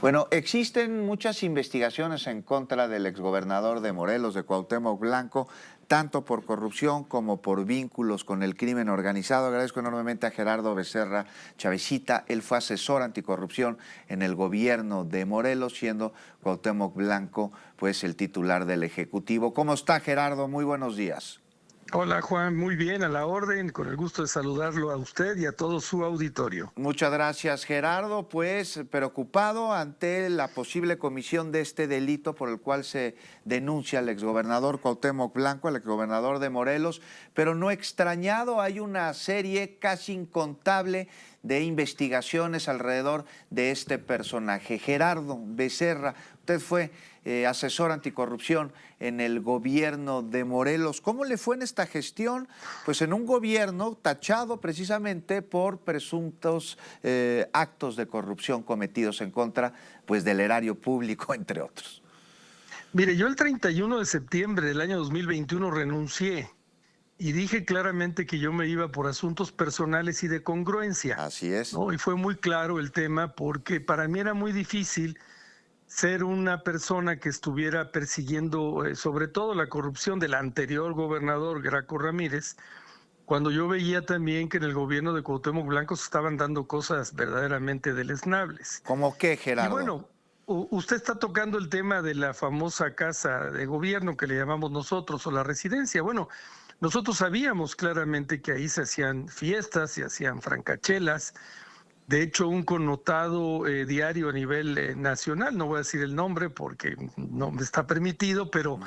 Bueno, existen muchas investigaciones en contra del exgobernador de Morelos, de Cuauhtémoc Blanco, tanto por corrupción como por vínculos con el crimen organizado. Agradezco enormemente a Gerardo Becerra Chavesita. Él fue asesor anticorrupción en el gobierno de Morelos, siendo Cuauhtémoc Blanco pues el titular del Ejecutivo. ¿Cómo está, Gerardo? Muy buenos días. Hola Juan, muy bien, a la orden, con el gusto de saludarlo a usted y a todo su auditorio. Muchas gracias, Gerardo. Pues preocupado ante la posible comisión de este delito por el cual se denuncia al exgobernador Cuauhtémoc Blanco, al exgobernador de Morelos, pero no extrañado, hay una serie casi incontable de investigaciones alrededor de este personaje. Gerardo Becerra, usted fue asesor anticorrupción en el gobierno de Morelos. ¿Cómo le fue en esta gestión? Pues en un gobierno tachado precisamente por presuntos actos de corrupción cometidos en contra pues, del erario público, entre otros. Mire, yo el 31 de septiembre del año 2021 renuncié y dije claramente que yo me iba por asuntos personales y de congruencia, Así es. ¿no? Y fue muy claro el tema porque para mí era muy difícil ser una persona que estuviera persiguiendo sobre todo la corrupción del anterior gobernador Graco Ramírez, cuando yo veía también que en el gobierno de Cuauhtémoc Blanco se estaban dando cosas verdaderamente deleznables. ¿Cómo qué, Y Gerardo? bueno, usted está tocando el tema de la famosa casa de gobierno que le llamamos nosotros o la residencia. Bueno, nosotros sabíamos claramente que ahí se hacían fiestas, se hacían francachelas. De hecho, un connotado diario a nivel nacional, no voy a decir el nombre porque no me está permitido, pero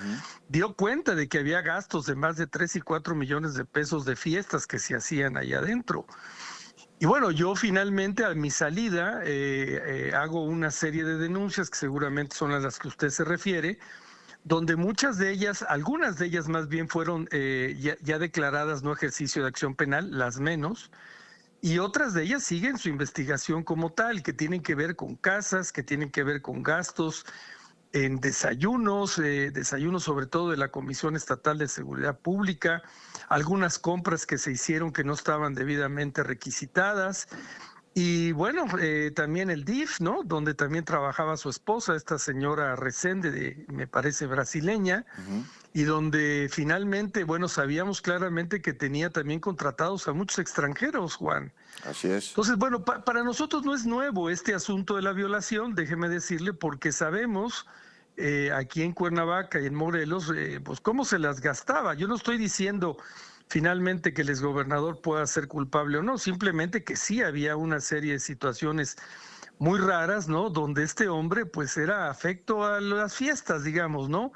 dio cuenta de que había gastos de más de 3 y 4 millones de pesos de fiestas que se hacían ahí adentro. Y bueno, yo finalmente a mi salida hago una serie de denuncias que seguramente son a las que usted se refiere, donde muchas de ellas, algunas de ellas más bien fueron ya declaradas no ejercicio de acción penal, las menos, y otras de ellas siguen su investigación como tal, que tienen que ver con casas, que tienen que ver con gastos en desayunos sobre todo de la Comisión Estatal de Seguridad Pública, algunas compras que se hicieron que no estaban debidamente requisitadas. Y bueno, también el DIF, ¿no? Donde también trabajaba su esposa, esta señora Resende, me parece brasileña, y donde finalmente, bueno, sabíamos claramente que tenía también contratados a muchos extranjeros, Juan. Así es. Entonces, bueno, para nosotros no es nuevo este asunto de la violación, déjeme decirle, porque sabemos aquí en Cuernavaca y en Morelos, pues cómo se las gastaba. Yo no estoy diciendo finalmente que el exgobernador pueda ser culpable o no, simplemente que sí había una serie de situaciones muy raras, ¿no? Donde este hombre pues era afecto a las fiestas, digamos, ¿no?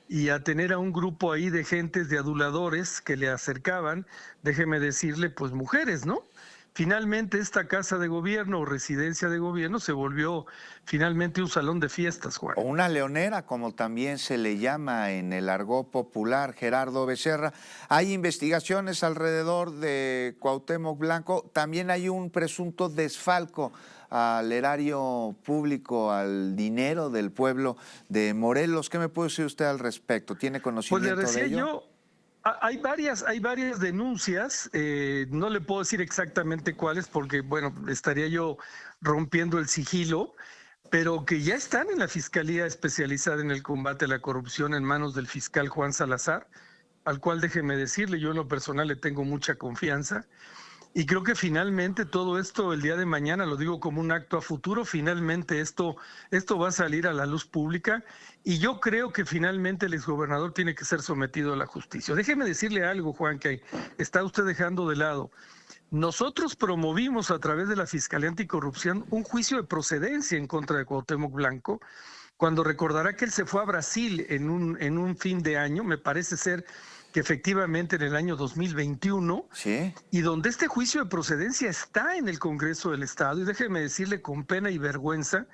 Y a tener a un grupo ahí de gentes, de aduladores que le acercaban, déjeme decirle, pues mujeres, ¿no? Finalmente esta casa de gobierno o residencia de gobierno se volvió finalmente un salón de fiestas, Juan. O una leonera, como también se le llama en el argot popular, Gerardo Becerra. Hay investigaciones alrededor de Cuauhtémoc Blanco. También hay un presunto desfalco al erario público, al dinero del pueblo de Morelos. ¿Qué me puede decir usted al respecto? ¿Tiene Pues le conocimiento de decía ello? yo, hay varias denuncias, no le puedo decir exactamente cuáles porque, bueno, estaría yo rompiendo el sigilo, pero que ya están en la Fiscalía Especializada en el Combate a la Corrupción en manos del fiscal Juan Salazar, al cual déjeme decirle, yo en lo personal le tengo mucha confianza. Y creo que finalmente todo esto el día de mañana, lo digo como un acto a futuro, finalmente esto va a salir a la luz pública y yo creo que finalmente el exgobernador tiene que ser sometido a la justicia. Déjeme decirle algo, Juan, que está usted dejando de lado. Nosotros promovimos a través de la Fiscalía Anticorrupción un juicio de procedencia en contra de Cuauhtémoc Blanco, cuando recordará que él se fue a Brasil en un fin de año, me parece ser que efectivamente en el año 2021, Sí. y donde este juicio de procedencia está en el Congreso del Estado, y déjeme decirle con pena y vergüenza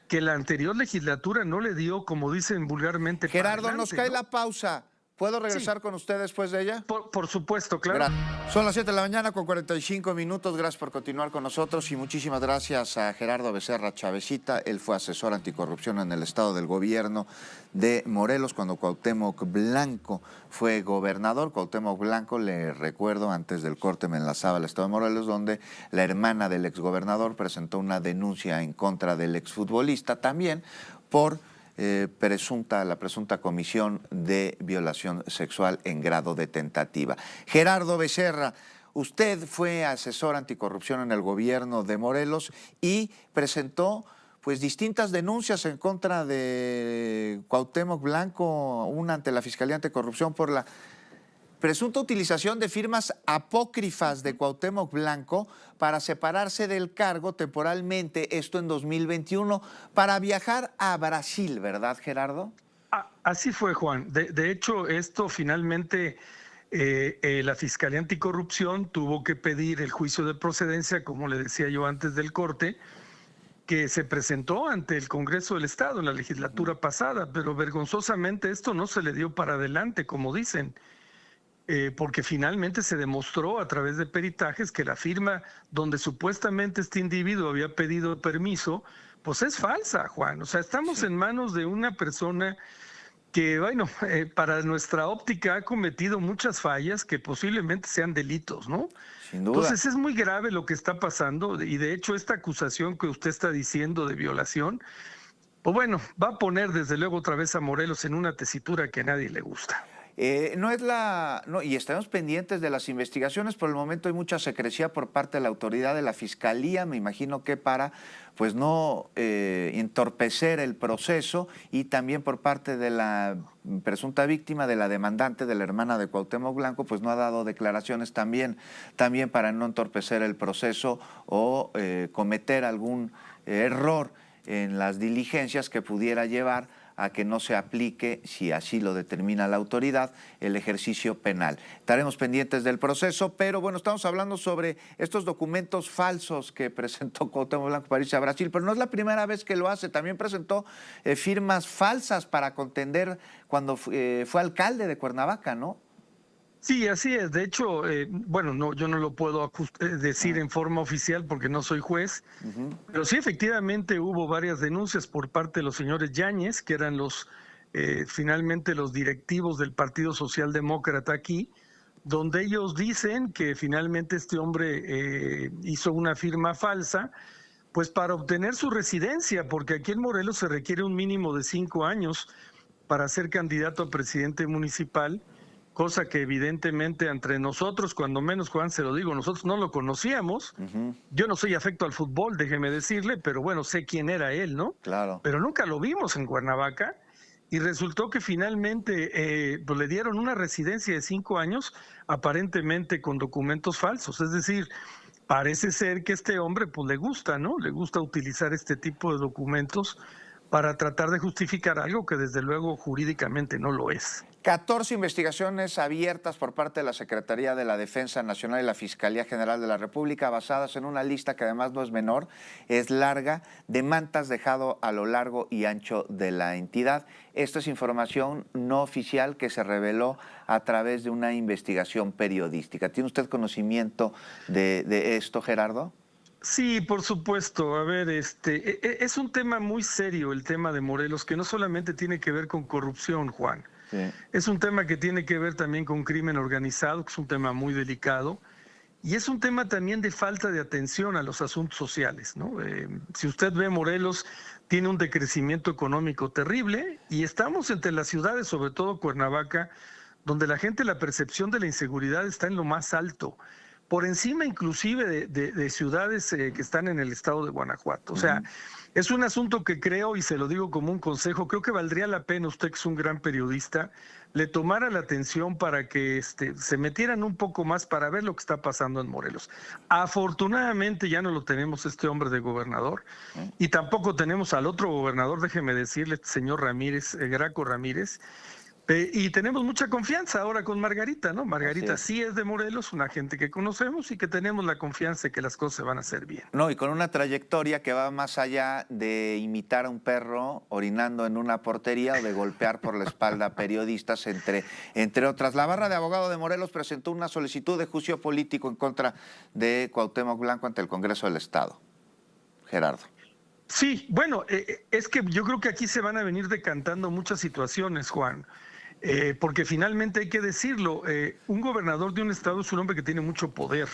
que la anterior legislatura no le dio, como dicen vulgarmente, para Gerardo, nos adelante, cae ¿no? la pausa. ¿Puedo Sí, regresar con usted después de ella? por supuesto, claro. Son las 7 de la mañana con 45 minutos. Gracias por continuar con nosotros y muchísimas gracias a Gerardo Becerra Chavecita. Él fue asesor anticorrupción en el estado del gobierno de Morelos cuando Cuauhtémoc Blanco fue gobernador. Cuauhtémoc Blanco, le recuerdo, antes del corte me enlazaba al estado de Morelos, donde la hermana del exgobernador presentó una denuncia en contra del exfutbolista también por la presunta comisión de violación sexual en grado de tentativa. Gerardo Becerra, usted fue asesor anticorrupción en el gobierno de Morelos y presentó pues distintas denuncias en contra de Cuauhtémoc Blanco, una ante la Fiscalía Anticorrupción por la presunta utilización de firmas apócrifas de Cuauhtémoc Blanco para separarse del cargo temporalmente, esto en 2021, para viajar a Brasil, ¿verdad, Gerardo? Así fue, Juan. De hecho, esto finalmente la Fiscalía Anticorrupción tuvo que pedir el juicio de procedencia, como le decía yo antes del corte, que se presentó ante el Congreso del Estado en la legislatura pasada, pero vergonzosamente esto no se le dio para adelante, como dicen. Porque finalmente se demostró a través de peritajes que la firma donde supuestamente este individuo había pedido permiso, pues es falsa, Juan. O sea, estamos en manos de una persona que, bueno, para nuestra óptica ha cometido muchas fallas que posiblemente sean delitos, ¿no? Sin duda. Entonces es muy grave lo que está pasando y de hecho esta acusación que usted está diciendo de violación, pues bueno, va a poner desde luego otra vez a Morelos en una tesitura que a nadie le gusta. Y estamos pendientes de las investigaciones. Por el momento hay mucha secrecía por parte de la autoridad de la Fiscalía, me imagino que para pues no entorpecer el proceso, y también por parte de la presunta víctima, de la demandante, de la hermana de Cuauhtémoc Blanco, pues no ha dado declaraciones también para no entorpecer el proceso o cometer algún error en las diligencias que pudiera llevar a que no se aplique, si así lo determina la autoridad, el ejercicio penal. Estaremos pendientes del proceso, pero bueno, estamos hablando sobre estos documentos falsos que presentó Cuauhtémoc Blanco para irse a Brasil, pero no es la primera vez que lo hace. También presentó firmas falsas para contender cuando fue alcalde de Cuernavaca, ¿no? Sí, así es. De hecho, bueno, no, yo no lo puedo decir en forma oficial porque no soy juez, pero sí efectivamente hubo varias denuncias por parte de los señores Yáñez, que eran finalmente los directivos del Partido Socialdemócrata aquí, donde ellos dicen que finalmente este hombre hizo una firma falsa, pues para obtener su residencia, porque aquí en Morelos se requiere un mínimo de 5 años para ser candidato a presidente municipal, cosa que evidentemente entre nosotros, cuando menos Juan se lo digo, nosotros no lo conocíamos. Yo no soy afecto al fútbol, déjeme decirle, pero bueno, sé quién era él, ¿no? Claro. Pero nunca lo vimos en Cuernavaca y resultó que finalmente pues le dieron una residencia de 5 años, aparentemente con documentos falsos. Es decir, parece ser que este hombre pues le gusta, ¿no? Le gusta utilizar este tipo de documentos para tratar de justificar algo que desde luego jurídicamente no lo es. 14 investigaciones abiertas por parte de la Secretaría de la Defensa Nacional y la Fiscalía General de la República, basadas en una lista que además no es menor, es larga, de mantas dejado a lo largo y ancho de la entidad. Esto es información no oficial que se reveló a través de una investigación periodística. ¿Tiene usted conocimiento de esto, Gerardo? Sí, por supuesto. A ver, es un tema muy serio el tema de Morelos, que no solamente tiene que ver con corrupción, Juan. Sí. Es un tema que tiene que ver también con crimen organizado, que es un tema muy delicado, y es un tema también de falta de atención a los asuntos sociales, ¿no? Si usted ve, Morelos tiene un decrecimiento económico terrible y estamos entre las ciudades, sobre todo Cuernavaca, donde la gente, la percepción de la inseguridad está en lo más alto, por encima inclusive de ciudades que están en el estado de Guanajuato. O sea, es un asunto que creo, y se lo digo como un consejo, creo que valdría la pena, usted que es un gran periodista, le tomara la atención para que se metieran un poco más para ver lo que está pasando en Morelos. Afortunadamente ya no lo tenemos este hombre de gobernador, y tampoco tenemos al otro gobernador, déjeme decirle, este señor Ramírez, Graco Ramírez, Y tenemos mucha confianza ahora con Margarita, ¿no? Margarita es. sí es de Morelos, una gente que conocemos y que tenemos la confianza de que las cosas se van a hacer bien. No, y con una trayectoria que va más allá de imitar a un perro orinando en una portería o de golpear por la espalda a periodistas, entre otras. La barra de abogados de Morelos presentó una solicitud de juicio político en contra de Cuauhtémoc Blanco ante el Congreso del Estado. Gerardo. Sí, bueno, es que yo creo que aquí se van a venir decantando muchas situaciones, Juan. Porque finalmente hay que decirlo, un gobernador de un estado es un hombre que tiene mucho poder.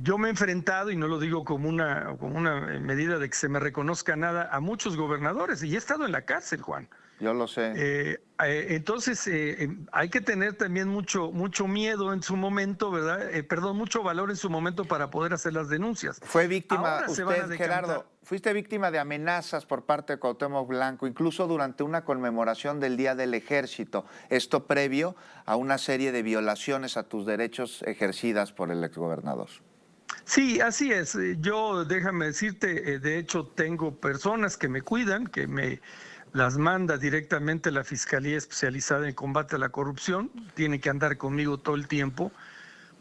Yo me he enfrentado, y no lo digo como una medida de que se me reconozca nada, a muchos gobernadores, y he estado en la cárcel, Juan. Yo lo sé. Entonces, hay que tener también mucho miedo en su momento, ¿verdad? Perdón, mucho valor en su momento para poder hacer las denuncias. Fue víctima, Ahora se van a usted, decantar. Gerardo, fuiste víctima de amenazas por parte de Cuauhtémoc Blanco, incluso durante una conmemoración del Día del Ejército, esto previo a una serie de violaciones a tus derechos ejercidas por el exgobernador. Sí, así es. Yo, déjame decirte, de hecho tengo personas que me cuidan, que me las manda directamente la Fiscalía Especializada en Combate a la Corrupción. Tiene que andar conmigo todo el tiempo,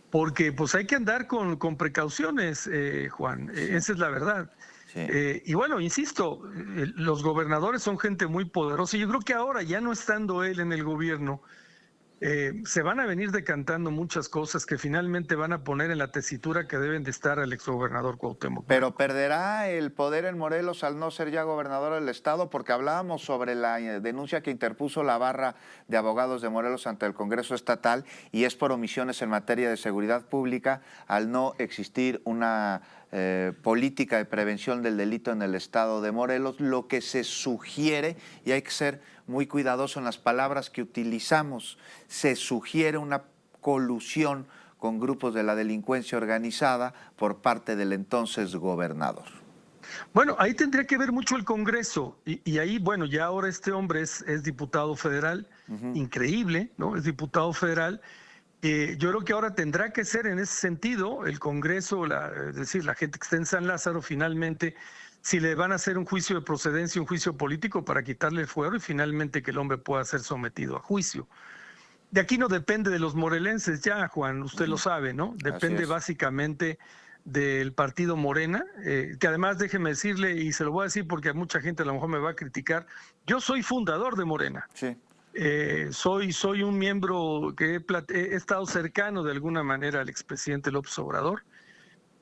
porque pues hay que andar con precauciones, Juan. Sí. Esa es la verdad. Sí. Y bueno, insisto, los gobernadores son gente muy poderosa. Y yo creo que ahora, ya no estando él en el gobierno, se van a venir decantando muchas cosas que finalmente van a poner en la tesitura que deben de estar al exgobernador Cuauhtémoc. Pero perderá el poder en Morelos al no ser ya gobernador del estado, porque hablábamos sobre la denuncia que interpuso la barra de abogados de Morelos ante el Congreso Estatal, y es por omisiones en materia de seguridad pública al no existir una política de prevención del delito en el estado de Morelos, lo que se sugiere, y hay que ser muy cuidadoso en las palabras que utilizamos, se sugiere una colusión con grupos de la delincuencia organizada por parte del entonces gobernador. Bueno, ahí tendría que ver mucho el Congreso, y ahí, bueno, ya ahora este hombre es diputado federal, increíble, ¿no? Es diputado federal. Yo creo que ahora tendrá que ser en ese sentido el Congreso, es decir, la gente que está en San Lázaro, finalmente, si le van a hacer un juicio de procedencia, un juicio político para quitarle el fuero y finalmente que el hombre pueda ser sometido a juicio. De aquí no depende de los morelenses ya, Juan, usted lo sabe, ¿no? Depende básicamente del partido Morena, que además déjeme decirle, y se lo voy a decir porque a mucha gente a lo mejor me va a criticar, yo soy fundador de Morena. Sí. Soy un miembro que he estado cercano de alguna manera al expresidente López Obrador.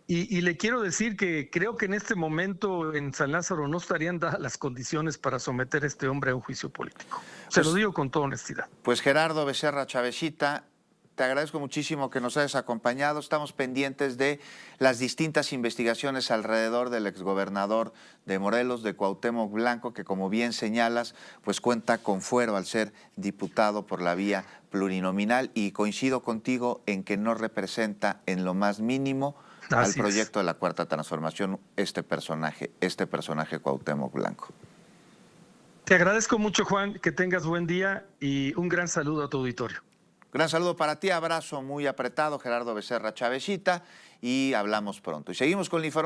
Y le quiero decir que creo que en este momento en San Lázaro no estarían dadas las condiciones para someter a este hombre a un juicio político. Se lo digo con toda honestidad. Pues Gerardo Becerra Chavesita, te agradezco muchísimo que nos hayas acompañado. Estamos pendientes de las distintas investigaciones alrededor del exgobernador de Morelos, de Cuauhtémoc Blanco, que como bien señalas, pues cuenta con fuero al ser diputado por la vía plurinominal, y coincido contigo en que no representa en lo más mínimo al proyecto de la Cuarta Transformación este personaje Cuauhtémoc Blanco. Te agradezco mucho, Juan, que tengas buen día y un gran saludo a tu auditorio. Gran saludo para ti, abrazo muy apretado, Gerardo Becerra Chavesita, y hablamos pronto. Y seguimos con la información.